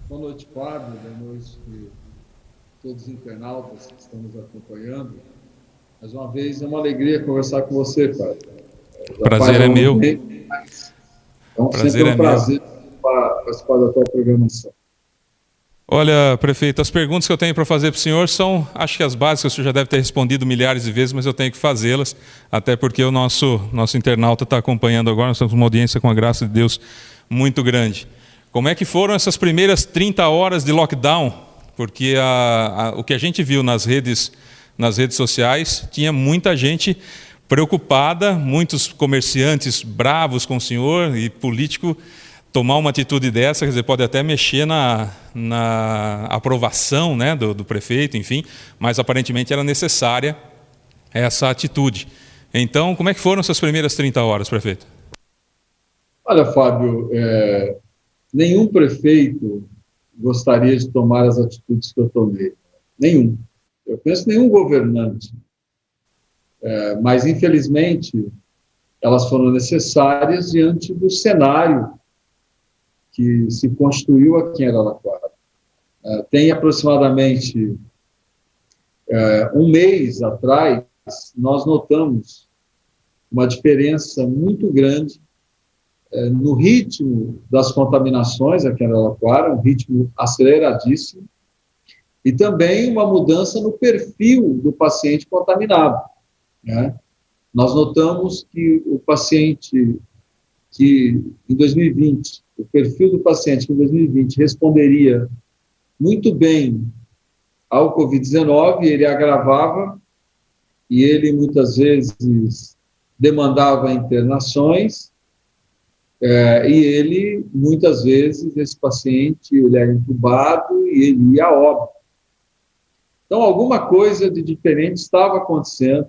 Boa noite, Fábio. Boa noite a todos os internautas que estão nos acompanhando. Mais uma vez, é uma alegria conversar com você, Fábio. Já faz Prazer é algum meu. tempo, mas então sempre é Prazer um é meu. prazer participar da tua programação. Olha, prefeito, as perguntas que eu tenho para fazer para o senhor são, acho que as básicas, o senhor já deve ter respondido milhares de vezes, mas eu tenho que fazê-las, até porque o nosso internauta está acompanhando agora, nós temos uma audiência, com a graça de Deus, muito grande. Como é que foram essas primeiras 30 horas de lockdown? Porque o que a gente viu nas redes sociais, tinha muita gente preocupada, muitos comerciantes bravos com o senhor e político tomar uma atitude dessa, quer dizer, pode até mexer na aprovação, né, do prefeito, enfim, mas aparentemente era necessária essa atitude. Então, como é que foram essas primeiras 30 horas, prefeito? Olha, Fábio, nenhum prefeito gostaria de tomar as atitudes que eu tomei. Nenhum. Eu penso nenhum governante. Mas, infelizmente, elas foram necessárias diante do cenário que se construiu aqui em Araraquara. Tem aproximadamente um mês atrás, nós notamos uma diferença muito grande no ritmo das contaminações aqui em Araraquara, um ritmo aceleradíssimo, e também uma mudança no perfil do paciente contaminado, né? Nós notamos que o paciente que em 2020, o perfil do paciente que em 2020 responderia muito bem ao Covid-19, ele agravava e ele muitas vezes demandava internações, e ele, muitas vezes, esse paciente, ele era entubado e ele ia a óbito. Então, alguma coisa de diferente estava acontecendo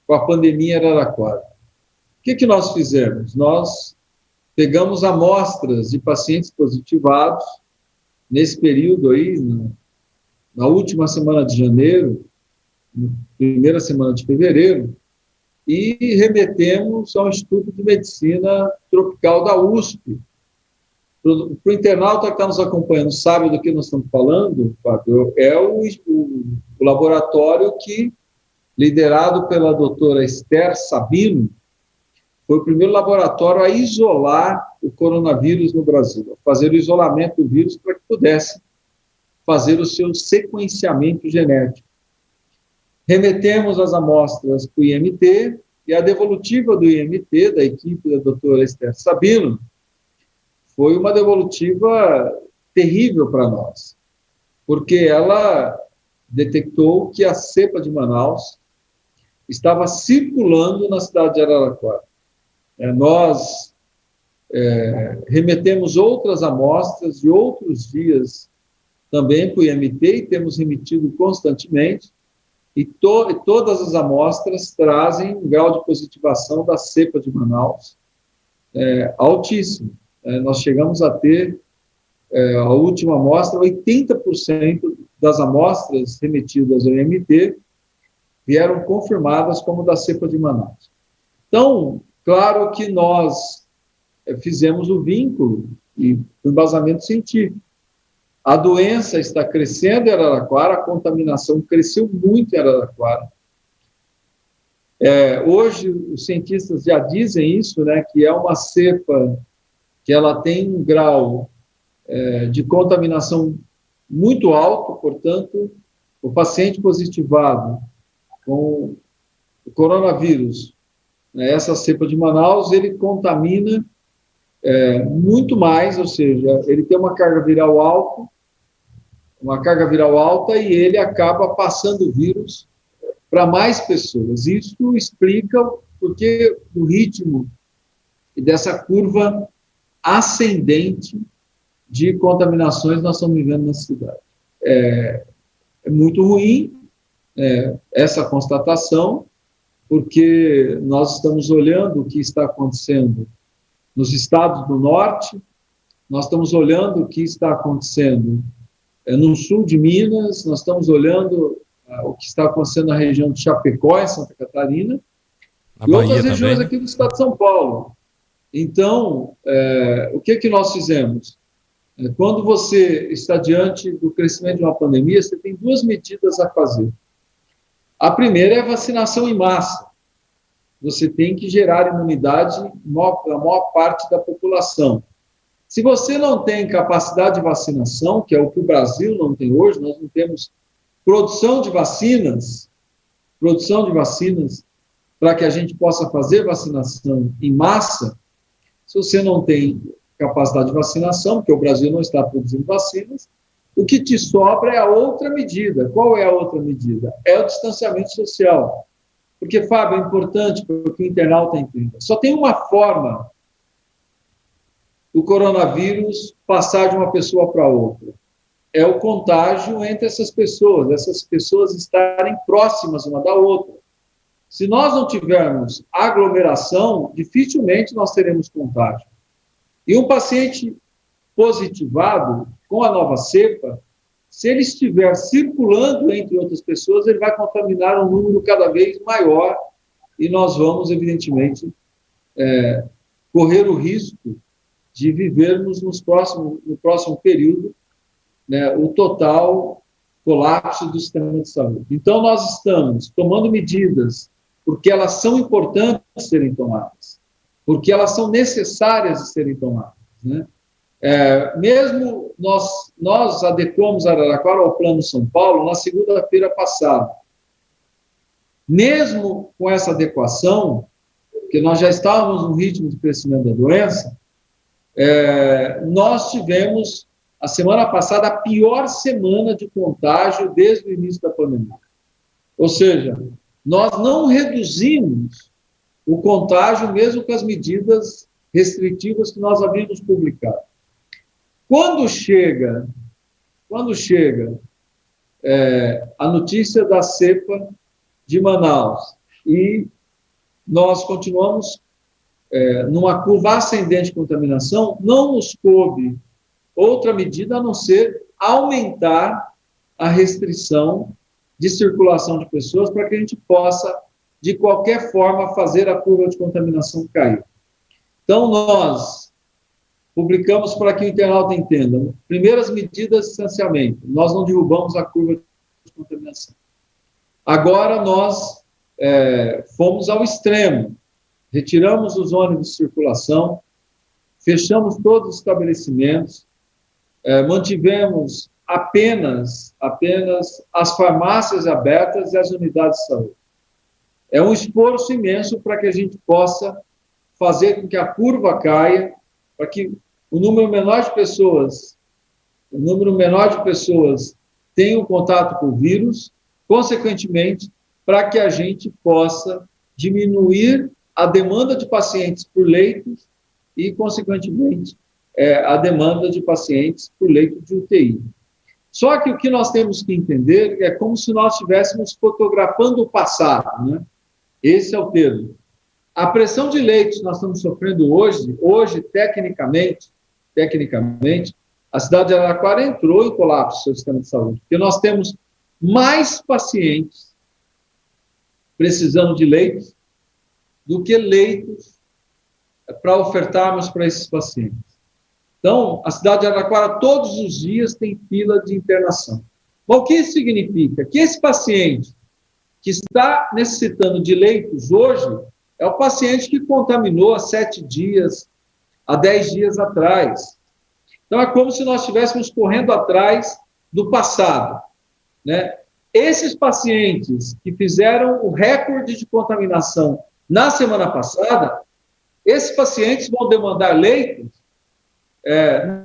com a pandemia em Araraquara. O que nós fizemos? Nós pegamos amostras de pacientes positivados nesse período aí, na última semana de janeiro, na primeira semana de fevereiro, e remetemos ao Instituto de Medicina Tropical da USP. Para o internauta que está nos acompanhando, sabe do que nós estamos falando, Fábio? É o laboratório que, liderado pela doutora Esther Sabino, foi o primeiro laboratório a isolar o coronavírus no Brasil, a fazer o isolamento do vírus para que pudesse fazer o seu sequenciamento genético. Remetemos as amostras para o IMT, e a devolutiva do IMT, da equipe da doutora Esther Sabino, foi uma devolutiva terrível para nós, porque ela detectou que a cepa de Manaus estava circulando na cidade de Araraquara. Nós remetemos outras amostras de outros dias também para o IMT, e temos remetido constantemente, e todas as amostras trazem um grau de positivação da cepa de Manaus altíssimo. Nós chegamos a ter, a última amostra, 80% das amostras remetidas ao IMT vieram confirmadas como da cepa de Manaus. Então, claro que nós fizemos o vínculo e o embasamento científico. A doença está crescendo em Araraquara, a contaminação cresceu muito em Araraquara. Hoje, os cientistas já dizem isso, né, que é uma cepa que ela tem um grau de contaminação muito alto, portanto, o paciente positivado com o coronavírus, né, essa cepa de Manaus, ele contamina muito mais, ou seja, ele tem uma carga viral alta, e ele acaba passando o vírus para mais pessoas. Isso explica porque o ritmo dessa curva ascendente de contaminações nós estamos vivendo na cidade. É muito ruim essa constatação, porque nós estamos olhando o que está acontecendo nos estados do norte, nós estamos olhando o que está acontecendo no sul de Minas, nós estamos olhando o que está acontecendo na região de Chapecó, em Santa Catarina, Na e outras Bahia também, regiões né? aqui do estado de São Paulo. Então, o que nós fizemos? Quando você está diante do crescimento de uma pandemia, você tem duas medidas a fazer. A primeira é a vacinação em massa. Você tem que gerar imunidade na maior parte da população. Se você não tem capacidade de vacinação, que é o que o Brasil não tem hoje, nós não temos produção de vacinas para que a gente possa fazer vacinação em massa. Se você não tem capacidade de vacinação, porque o Brasil não está produzindo vacinas, o que te sobra é a outra medida. Qual é a outra medida? É o distanciamento social. Porque, Fábio, é importante para que o internauta entenda. Só tem uma forma do coronavírus passar de uma pessoa para outra. É o contágio entre essas pessoas estarem próximas uma da outra. Se nós não tivermos aglomeração, dificilmente nós teremos contágio. E um paciente positivado com a nova cepa, se ele estiver circulando entre outras pessoas, ele vai contaminar um número cada vez maior e nós vamos, evidentemente, correr o risco de vivermos no próximo período, né, o total colapso do sistema de saúde. Então, nós estamos tomando medidas porque elas são importantes serem tomadas, porque elas são necessárias de serem tomadas, né? Mesmo nós adequamos Araraquara ao Plano São Paulo na segunda-feira passada. Mesmo com essa adequação, porque nós já estávamos no ritmo de crescimento da doença, nós tivemos, a semana passada, a pior semana de contágio desde o início da pandemia. Ou seja, nós não reduzimos o contágio mesmo com as medidas restritivas que nós havíamos publicado. Quando chega a notícia da cepa de Manaus e nós continuamos numa curva ascendente de contaminação, não nos coube outra medida a não ser aumentar a restrição de circulação de pessoas para que a gente possa, de qualquer forma, fazer a curva de contaminação cair. Então, nós publicamos para que o internauta entenda. Primeiras medidas de distanciamento. Nós não derrubamos a curva de contaminação. Agora, nós fomos ao extremo. Retiramos os ônibus de circulação, fechamos todos os estabelecimentos, mantivemos apenas as farmácias abertas e as unidades de saúde. É um esforço imenso para que a gente possa fazer com que a curva caia, para que o número menor de pessoas tenham contato com o vírus, consequentemente, para que a gente possa diminuir a demanda de pacientes por leitos e, consequentemente, a demanda de pacientes por leito de UTI. Só que o que nós temos que entender é como se nós estivéssemos fotografando o passado, né? Esse é o termo. A pressão de leitos que nós estamos sofrendo hoje tecnicamente, a cidade de Araraquara entrou em colapso do seu sistema de saúde, porque nós temos mais pacientes precisando de leitos do que leitos para ofertarmos para esses pacientes. Então, a cidade de Araraquara todos os dias tem fila de internação. Bom, o que isso significa? Que esse paciente que está necessitando de leitos hoje é o paciente que contaminou há 7 dias, há 10 dias atrás. Então, é como se nós estivéssemos correndo atrás do passado, né? Esses pacientes que fizeram o recorde de contaminação na semana passada, esses pacientes vão demandar leitos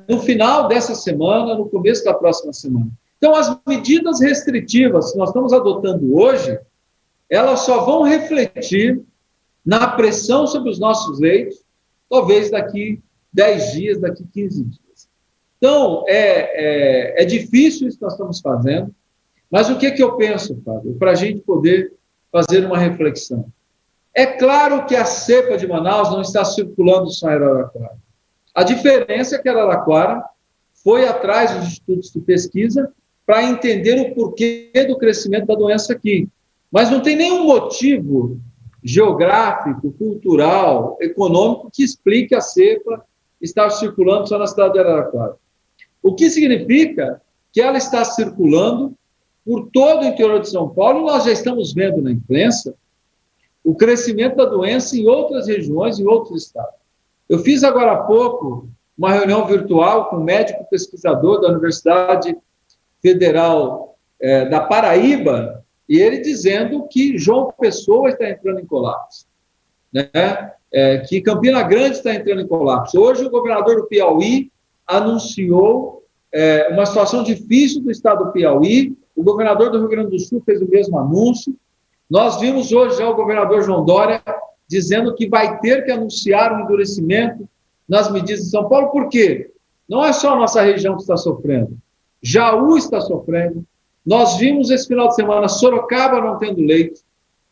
no final dessa semana, no começo da próxima semana. Então, as medidas restritivas que nós estamos adotando hoje, elas só vão refletir na pressão sobre os nossos leitos, talvez daqui 10 dias, daqui 15 dias. Então, é difícil isso que nós estamos fazendo, mas o que eu penso, Fábio, para a gente poder fazer uma reflexão? É claro que a cepa de Manaus não está circulando só em Araraquara. A diferença é que Araraquara foi atrás dos institutos de pesquisa para entender o porquê do crescimento da doença aqui. Mas não tem nenhum motivo geográfico, cultural, econômico que explique a cepa estar circulando só na cidade de Araraquara. O que significa que ela está circulando por todo o interior de São Paulo, e nós já estamos vendo na imprensa o crescimento da doença em outras regiões, em outros estados. Eu fiz agora há pouco uma reunião virtual com um médico pesquisador da Universidade Federal da Paraíba, e ele dizendo que João Pessoa está entrando em colapso, né? Que Campina Grande está entrando em colapso. Hoje o governador do Piauí anunciou uma situação difícil do estado do Piauí, o governador do Rio Grande do Sul fez o mesmo anúncio. Nós vimos hoje já o governador João Dória dizendo que vai ter que anunciar um endurecimento nas medidas de São Paulo. Por quê? Não é só a nossa região que está sofrendo. Jaú está sofrendo. Nós vimos esse final de semana Sorocaba não tendo leitos,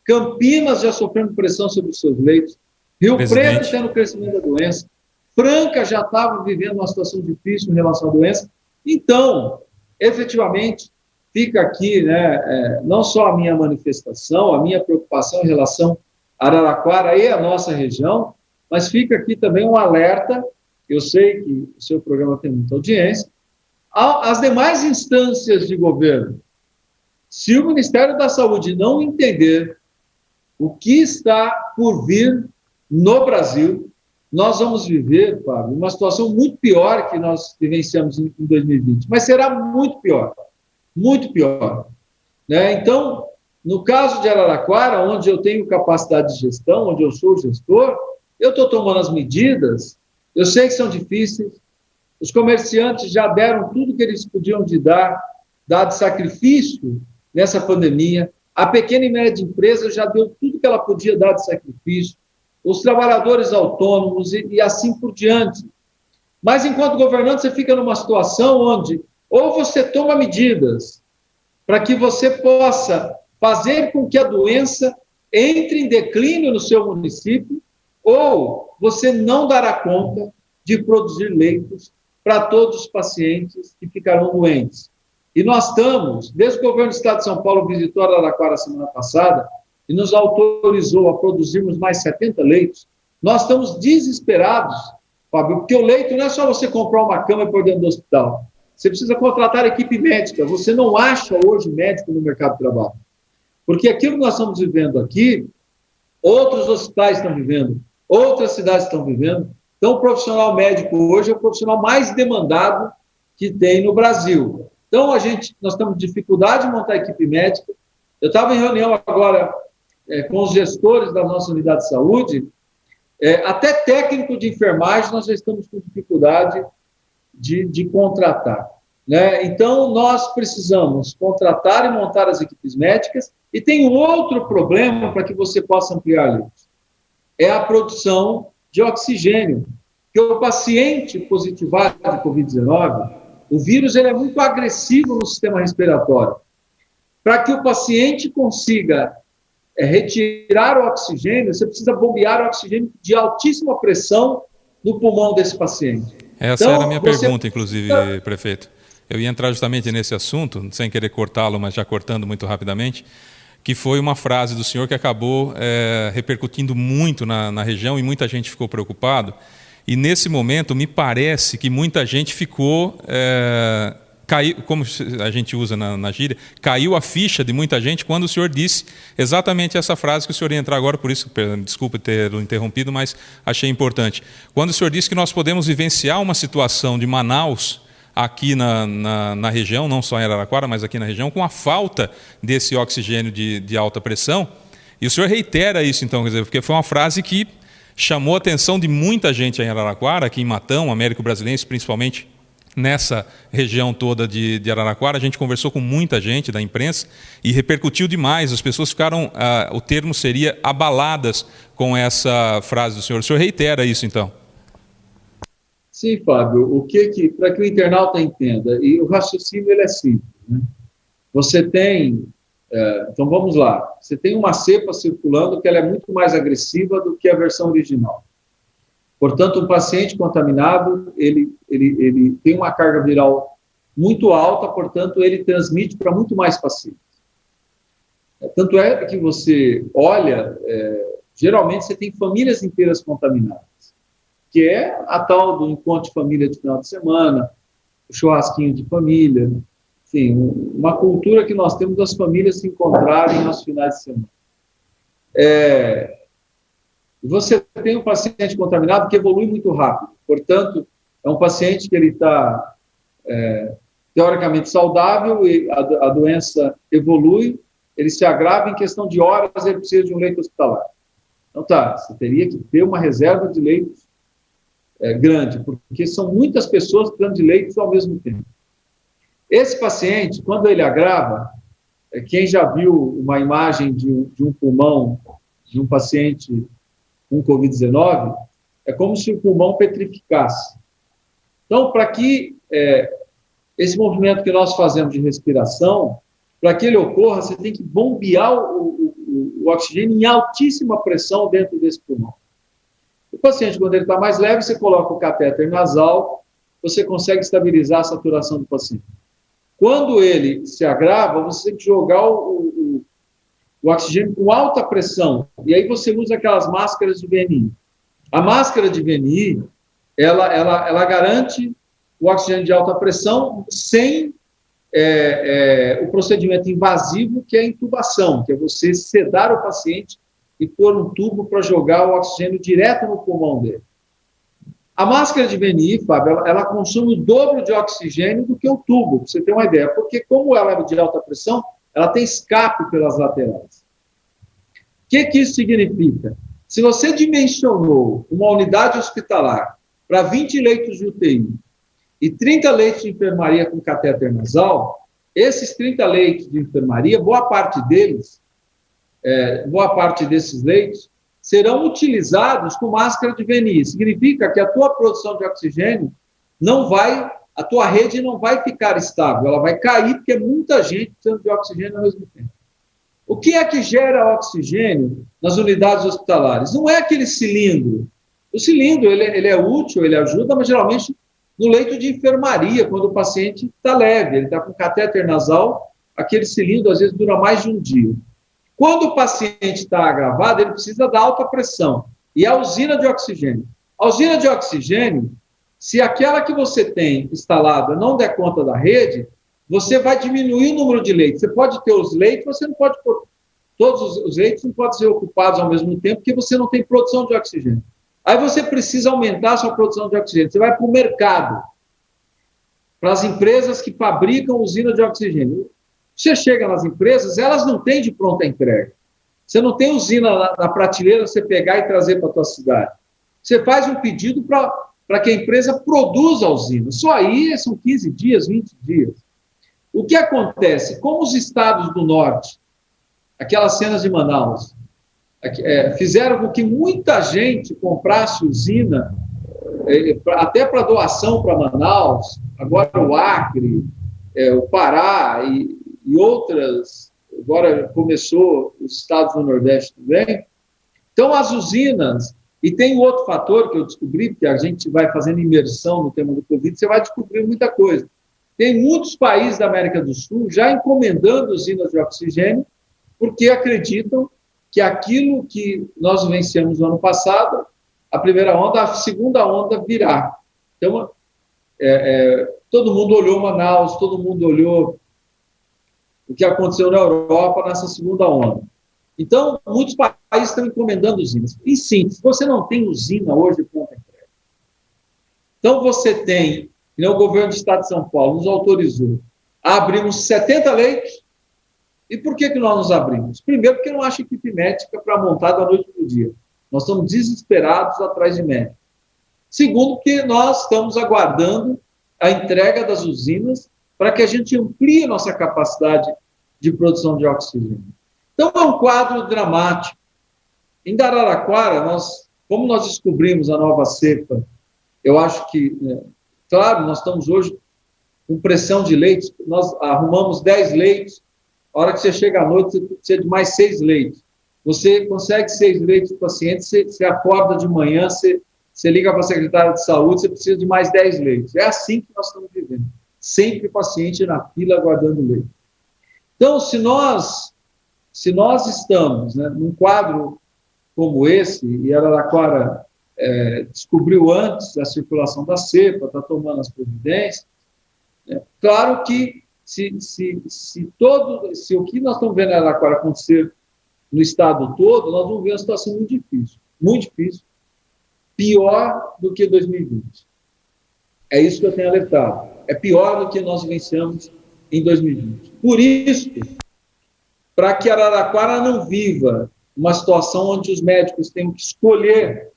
Campinas já sofrendo pressão sobre os seus leitos, Rio Preto tendo crescimento da doença, Franca já estava vivendo uma situação difícil em relação à doença. Então, efetivamente, fica aqui, né, não só a minha manifestação, a minha preocupação em relação a Araraquara e a nossa região, mas fica aqui também um alerta. Eu sei que o seu programa tem muita audiência, às demais instâncias de governo. Se o Ministério da Saúde não entender o que está por vir no Brasil, nós vamos viver, Fábio, uma situação muito pior que nós vivenciamos em 2020, mas será muito pior, né? Então, no caso de Araraquara, onde eu tenho capacidade de gestão, onde eu sou gestor, eu estou tomando as medidas, eu sei que são difíceis, os comerciantes já deram tudo que eles podiam dar de sacrifício nessa pandemia, a pequena e média empresa já deu tudo que ela podia dar de sacrifício, os trabalhadores autônomos e assim por diante. Mas, enquanto governante, você fica numa situação onde ou você toma medidas para que você possa fazer com que a doença entre em declínio no seu município, ou você não dará conta de produzir leitos para todos os pacientes que ficarão doentes. E nós estamos, desde que o governo do Estado de São Paulo visitou Araraquara semana passada e nos autorizou a produzirmos mais 70 leitos, nós estamos desesperados, Fábio, porque o leito não é só você comprar uma cama e pôr dentro do hospital. Você precisa contratar equipe médica. Você não acha hoje médico no mercado de trabalho. Porque aquilo que nós estamos vivendo aqui, outros hospitais estão vivendo, outras cidades estão vivendo. Então, o profissional médico hoje é o profissional mais demandado que tem no Brasil. Então, nós estamos com dificuldade de montar equipe médica. Eu estava em reunião agora com os gestores da nossa unidade de saúde, até técnico de enfermagem nós já estamos com dificuldade de contratar, né? Então, nós precisamos contratar e montar as equipes médicas. E tem outro problema para que você possa ampliar leitos. É a produção de oxigênio. Porque o paciente positivado de Covid-19, o vírus ele é muito agressivo no sistema respiratório. Para que o paciente consiga retirar o oxigênio, você precisa bombear o oxigênio de altíssima pressão no pulmão desse paciente. Essa era a minha pergunta, inclusive, prefeito. Eu ia entrar justamente nesse assunto, sem querer cortá-lo, mas já cortando muito rapidamente, que foi uma frase do senhor que acabou repercutindo muito na região e muita gente ficou preocupado. E nesse momento, me parece que muita gente ficou... caiu, como a gente usa na gíria, caiu a ficha de muita gente quando o senhor disse exatamente essa frase que o senhor ia entrar agora, por isso, desculpe ter interrompido, mas achei importante. Quando o senhor disse que nós podemos vivenciar uma situação de Manaus aqui na região, não só em Araraquara, mas aqui na região, com a falta desse oxigênio de alta pressão, e o senhor reitera isso, então, quer dizer, porque foi uma frase que chamou a atenção de muita gente em Araraquara, aqui em Matão, Américo Brasilense, principalmente nessa região toda de Araraquara. A gente conversou com muita gente da imprensa e repercutiu demais. As pessoas ficaram, o termo seria abaladas com essa frase do senhor. O senhor reitera isso, então? Sim, Fábio. Para que o internauta entenda, e o raciocínio ele é simples, né? Você tem, então vamos lá, você tem uma cepa circulando que ela é muito mais agressiva do que a versão original. Portanto, um paciente contaminado, ele tem uma carga viral muito alta, portanto, ele transmite para muito mais pacientes. Tanto é que você olha, geralmente você tem famílias inteiras contaminadas, que é a tal do encontro de família de final de semana, o churrasquinho de família, enfim, uma cultura que nós temos das famílias se encontrarem nos finais de semana. Você tem um paciente contaminado que evolui muito rápido, portanto, é um paciente que ele está teoricamente saudável e a doença evolui, ele se agrava em questão de horas, ele precisa de um leito hospitalar. Então, você teria que ter uma reserva de leitos grande, porque são muitas pessoas precisando de leitos ao mesmo tempo. Esse paciente, quando ele agrava, quem já viu uma imagem de um pulmão de um paciente com Covid-19, é como se o pulmão petrificasse. Então, para que esse movimento que nós fazemos de respiração, para que ele ocorra, você tem que bombear o oxigênio em altíssima pressão dentro desse pulmão. O paciente, quando ele está mais leve, você coloca o catéter nasal, você consegue estabilizar a saturação do paciente. Quando ele se agrava, você tem que jogar o oxigênio com alta pressão, e aí você usa aquelas máscaras de VNI. A máscara de VNI, ela garante o oxigênio de alta pressão sem o procedimento invasivo, que é a intubação, que é você sedar o paciente e pôr um tubo para jogar o oxigênio direto no pulmão dele. A máscara de VNI, Fábio, ela consome o dobro de oxigênio do que o tubo, para você ter uma ideia, porque como ela é de alta pressão, ela tem escape pelas laterais. O que isso significa? Se você dimensionou uma unidade hospitalar para 20 leitos de UTI e 30 leitos de enfermaria com catéter nasal, esses 30 leitos de enfermaria, boa parte desses leitos, serão utilizados com máscara de VNI. Significa que a tua produção de oxigênio a tua rede não vai ficar estável, ela vai cair, porque é muita gente precisando de oxigênio ao mesmo tempo. O que é que gera oxigênio nas unidades hospitalares? Não é aquele cilindro. O cilindro, ele é útil, ele ajuda, mas geralmente no leito de enfermaria, quando o paciente está leve, ele está com catéter nasal, aquele cilindro às vezes dura mais de um dia. Quando o paciente está agravado, ele precisa da alta pressão, e a usina de oxigênio. A usina de oxigênio, se aquela que você tem instalada não der conta da rede, você vai diminuir o número de leitos. Você pode ter os leitos, você não pode pôr. Todos os leitos não podem ser ocupados ao mesmo tempo, porque você não tem produção de oxigênio. Aí você precisa aumentar a sua produção de oxigênio. Você vai para o mercado, para as empresas que fabricam usina de oxigênio. Você chega nas empresas, elas não têm de pronta entrega. Você não tem usina na prateleira, você pegar e trazer para a tua cidade. Você faz um pedido para que a empresa produza a usina. Só aí são 15 dias, 20 dias. O que acontece? Como os estados do norte, aquelas cenas de Manaus, fizeram com que muita gente comprasse usina, até para doação para Manaus, agora o Acre, o Pará e outras, agora começou os estados do Nordeste também. Então, as usinas, e tem outro fator que eu descobri, porque a gente vai fazendo imersão no tema do Covid, você vai descobrir muita coisa. Tem muitos países da América do Sul já encomendando usinas de oxigênio, porque acreditam que aquilo que nós vencemos no ano passado, a primeira onda, a segunda onda virá. Então, todo mundo olhou Manaus, todo mundo olhou o que aconteceu na Europa nessa segunda onda. Então, muitos países estão encomendando usinas. Em síntese, você não tem usina hoje de pronta entrega. Então, você tem, o governo do Estado de São Paulo nos autorizou a abrirmos 70 leitos. E por que nós nos abrimos? Primeiro, porque não acha equipe médica para montar da noite para o dia. Nós estamos desesperados atrás de médicos. Segundo, porque nós estamos aguardando a entrega das usinas para que a gente amplie a nossa capacidade de produção de oxigênio. Então, é um quadro dramático. Em Araraquara, como nós descobrimos a nova cepa, eu acho que, claro, nós estamos hoje com pressão de leitos, nós arrumamos 10 leitos, a hora que você chega à noite, você precisa de mais 6 leitos. Você consegue 6 leitos para o paciente, você acorda de manhã, você liga para a secretária de saúde, você precisa de mais 10 leitos. É assim que nós estamos vivendo. Sempre paciente na fila aguardando leito. Então, se nós estamos num quadro como esse, e Araraquara descobriu antes a circulação da cepa, está tomando as providências, Claro que se o que nós estamos vendo em Araraquara acontecer no estado todo, nós vamos ver uma situação muito difícil, pior do que 2020. É isso que eu tenho alertado. É pior do que nós vivenciamos em 2020. Por isso, para que Araraquara não viva uma situação onde os médicos tenham que escolher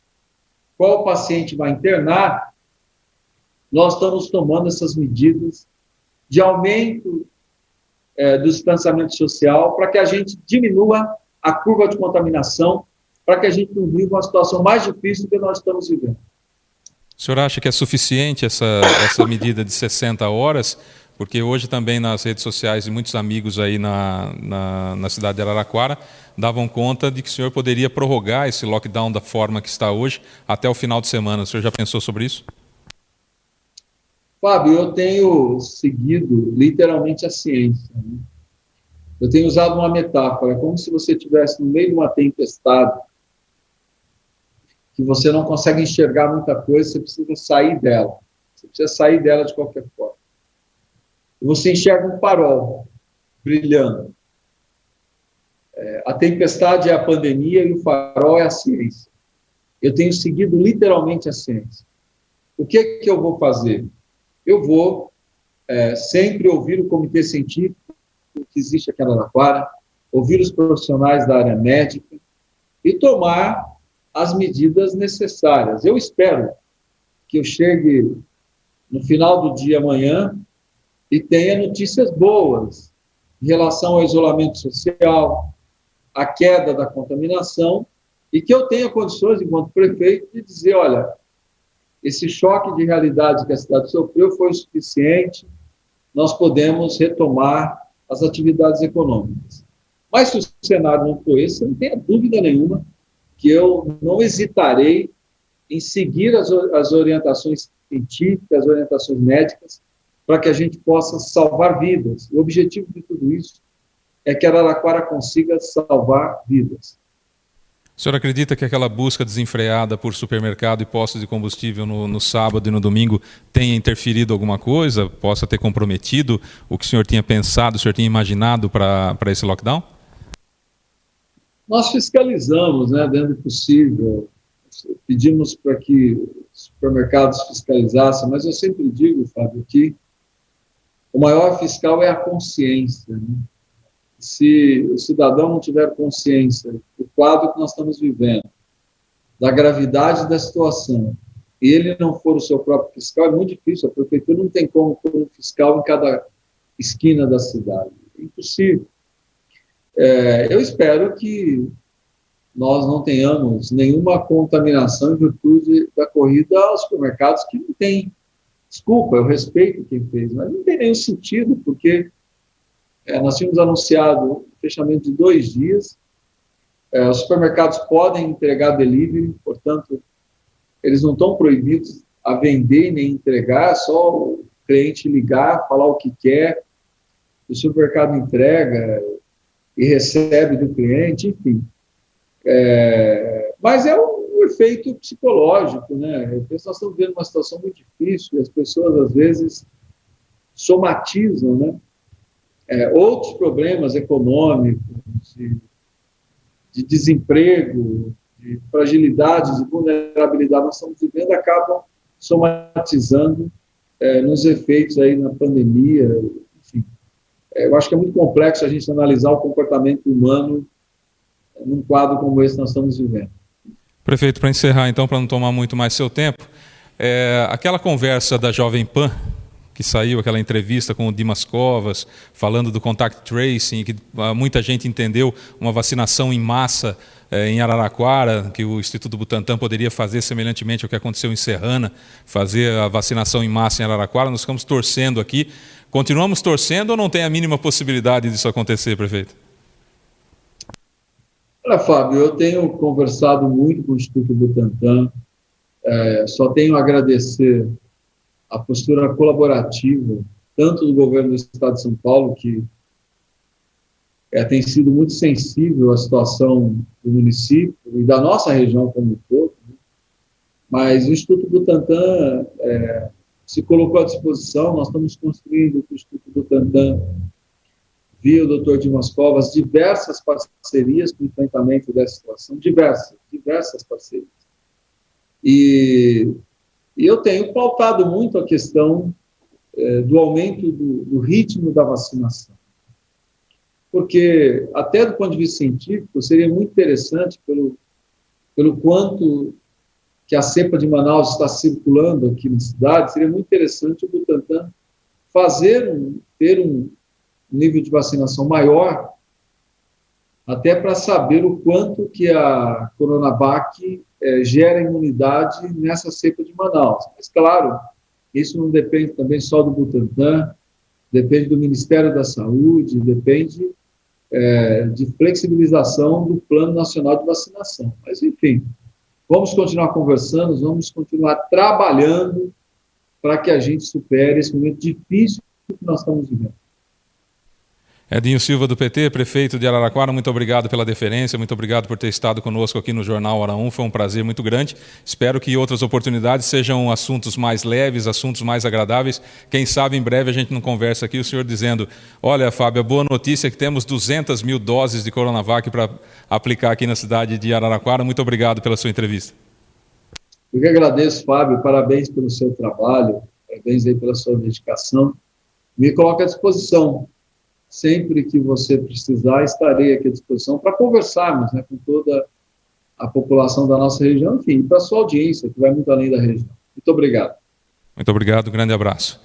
qual paciente vai internar, nós estamos tomando essas medidas de aumento do distanciamento social para que a gente diminua a curva de contaminação, para que a gente não viva uma situação mais difícil do que nós estamos vivendo. O senhor acha que é suficiente essa medida de 60 horas? Porque hoje também nas redes sociais e muitos amigos aí na cidade de Araraquara davam conta de que o senhor poderia prorrogar esse lockdown da forma que está hoje até o final de semana. O senhor já pensou sobre isso? Fábio, eu tenho seguido literalmente a ciência, né? Eu tenho usado uma metáfora, é como se você estivesse no meio de uma tempestade, que você não consegue enxergar muita coisa, você precisa sair dela. Você precisa sair dela de qualquer forma. E você enxerga um farol brilhando. A tempestade é a pandemia e o farol é a ciência. Eu tenho seguido literalmente a ciência. O que eu vou fazer? Eu vou sempre ouvir o comitê científico que existe aqui em Araraquara, ouvir os profissionais da área médica e tomar as medidas necessárias. Eu espero que eu chegue no final do dia amanhã e tenha notícias boas em relação ao isolamento social, à queda da contaminação, e que eu tenha condições, enquanto prefeito, de dizer, olha, esse choque de realidade que a cidade sofreu foi o suficiente, nós podemos retomar as atividades econômicas. Mas se o cenário não for esse, não tenha dúvida nenhuma que eu não hesitarei em seguir as orientações científicas, as orientações médicas, para que a gente possa salvar vidas. O objetivo de tudo isso é que Araraquara consiga salvar vidas. O senhor acredita que aquela busca desenfreada por supermercado e postos de combustível no sábado e no domingo tenha interferido alguma coisa? Possa ter comprometido o que o senhor tinha pensado, o senhor tinha imaginado para esse lockdown? Nós fiscalizamos, né, dentro do possível. Pedimos para que os supermercados fiscalizassem, mas eu sempre digo, Fábio, que o maior fiscal é a consciência, né? Se o cidadão não tiver consciência do quadro que nós estamos vivendo, da gravidade da situação, e ele não for o seu próprio fiscal, é muito difícil. A prefeitura não tem como pôr um fiscal em cada esquina da cidade. É impossível. Eu espero que nós não tenhamos nenhuma contaminação em virtude da corrida aos supermercados, que não tem. Desculpa, eu respeito quem fez, mas não tem nenhum sentido, porque nós tínhamos anunciado o fechamento de 2 dias, os supermercados podem entregar delivery, portanto, eles não estão proibidos a vender nem entregar, é só o cliente ligar, falar o que quer, o supermercado entrega e recebe do cliente, enfim. Mas é um efeito psicológico, né? Nós estamos vendo uma situação muito difícil e as pessoas, às vezes, somatizam, né? Outros problemas econômicos, de desemprego, de fragilidades, de vulnerabilidade nós estamos vivendo, acabam somatizando nos efeitos aí na pandemia, enfim. Eu acho que é muito complexo a gente analisar o comportamento humano num quadro como esse que nós estamos vivendo. Prefeito, para encerrar então, para não tomar muito mais seu tempo, aquela conversa da Jovem Pan, que saiu, aquela entrevista com o Dimas Covas, falando do contact tracing, que muita gente entendeu uma vacinação em massa em Araraquara, que o Instituto Butantan poderia fazer semelhantemente ao que aconteceu em Serrana, fazer a vacinação em massa em Araraquara. Nós ficamos torcendo aqui. Continuamos torcendo ou não tem a mínima possibilidade disso acontecer, prefeito? Olha, Fábio, eu tenho conversado muito com o Instituto Butantan, só tenho a agradecer a postura colaborativa, tanto do governo do Estado de São Paulo, que tem sido muito sensível à situação do município e da nossa região como um todo, né? Mas o Instituto Butantan se colocou à disposição. Nós estamos construindo com o Instituto Butantan, via o Dr. Dimas Covas, diversas parcerias para o enfrentamento dessa situação, diversas parcerias. E eu tenho pautado muito a questão do aumento do ritmo da vacinação. Porque, até do ponto de vista científico, seria muito interessante, pelo quanto que a cepa de Manaus está circulando aqui na cidade, seria muito interessante o Butantan ter um nível de vacinação maior, até para saber o quanto que a Coronavac gera imunidade nessa cepa de Manaus. Mas, claro, isso não depende também só do Butantan, depende do Ministério da Saúde, depende de flexibilização do Plano Nacional de Vacinação. Mas, enfim, vamos continuar conversando, vamos continuar trabalhando para que a gente supere esse momento difícil que nós estamos vivendo. Edinho Silva, do PT, prefeito de Araraquara, muito obrigado pela deferência, muito obrigado por ter estado conosco aqui no Jornal Hora 1, foi um prazer muito grande. Espero que outras oportunidades sejam assuntos mais leves, assuntos mais agradáveis. Quem sabe em breve a gente não conversa aqui, o senhor dizendo, olha, Fábio, a boa notícia é que temos 200 mil doses de Coronavac para aplicar aqui na cidade de Araraquara. Muito obrigado pela sua entrevista. Eu que agradeço, Fábio, parabéns pelo seu trabalho, parabéns aí pela sua dedicação. Me coloco à disposição. Sempre que você precisar, estarei aqui à disposição para conversarmos, né, com toda a população da nossa região, enfim, para a sua audiência, que vai muito além da região. Muito obrigado. Muito obrigado, grande abraço.